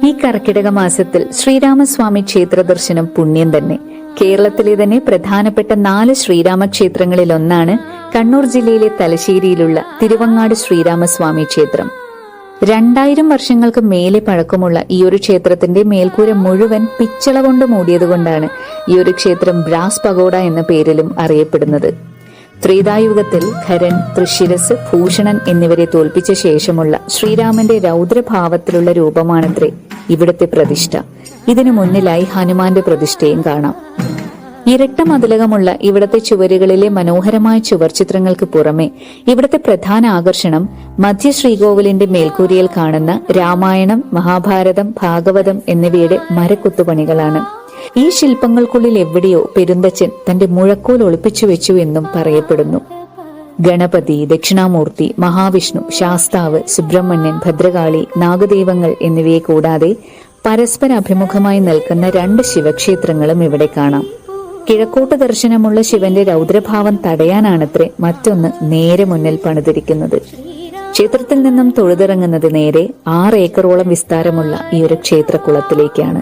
ഈ കർക്കിടക മാസത്തിൽ ശ്രീരാമസ്വാമി ക്ഷേത്ര ദർശനം പുണ്യം തന്നെ. കേരളത്തിലെ തന്നെ പ്രധാനപ്പെട്ട 4 ശ്രീരാമക്ഷേത്രങ്ങളിൽ ഒന്നാണ് കണ്ണൂർ ജില്ലയിലെ തലശ്ശേരിയിലുള്ള തിരുവങ്ങാട് ശ്രീരാമസ്വാമി ക്ഷേത്രം. 2000 വർഷങ്ങൾക്ക് മേലെ പഴക്കമുള്ള ഈ ഒരു ക്ഷേത്രത്തിന്റെ മേൽക്കൂര മുഴുവൻ പിച്ചള കൊണ്ട് മൂടിയതുകൊണ്ടാണ് ഈ ഒരു ക്ഷേത്രം ബ്രാസ് പഗോഡ എന്ന പേരിലും അറിയപ്പെടുന്നത്. ത്രിതായുഗത്തിൽ ഖരൻ, തൃശിരസ്, ഭൂഷണൻ എന്നിവരെ തോൽപ്പിച്ച ശേഷമുള്ള ശ്രീരാമന്റെ രൗദ്രഭാവത്തിലുള്ള രൂപമാണത്രേ ഇവിടുത്തെ പ്രതിഷ്ഠ. ഇതിനു മുന്നിലായി ഹനുമാന്റെ പ്രതിഷ്ഠയും കാണാം. ഇരട്ട മതിലകമുള്ള ഇവിടത്തെ ചുവരുകളിലെ മനോഹരമായ ചുവർചിത്രങ്ങൾക്ക് പുറമെ ഇവിടത്തെ പ്രധാന ആകർഷണം മധ്യ ശ്രീകോവിലിന്റെ മേൽക്കൂരയിൽ കാണുന്ന രാമായണം, മഹാഭാരതം, ഭാഗവതം എന്നിവയുടെ മരക്കുത്തുപണികളാണ്. ഈ ശില്പങ്ങൾക്കുള്ളിൽ എവിടെയോ പെരുന്തച്ചൻ തന്റെ മുഴക്കോൽ ഒളിപ്പിച്ചു വെച്ചു എന്നും പറയപ്പെടുന്നു. ഗണപതി, ദക്ഷിണാമൂർത്തി, മഹാവിഷ്ണു, ശാസ്താവ്, സുബ്രഹ്മണ്യൻ, ഭദ്രകാളി, നാഗദൈവങ്ങൾ എന്നിവയെ കൂടാതെ പരസ്പര അഭിമുഖമായി നിൽക്കുന്ന 2 ശിവക്ഷേത്രങ്ങളും ഇവിടെ കാണാം. കിഴക്കോട്ട് ദർശനമുള്ള ശിവന്റെ രൗദ്രഭാവം തടയാനാണത്രേ മറ്റൊന്ന് നേരെ മുന്നിൽ പണിതിരിക്കുന്നത്. ക്ഷേത്രത്തിൽ നിന്നും തൊഴുതിറങ്ങുന്നത് നേരെ 6 ഏക്കറോളം വിസ്താരമുള്ള ഈ ഒരു ക്ഷേത്രക്കുളത്തിലേക്കാണ്.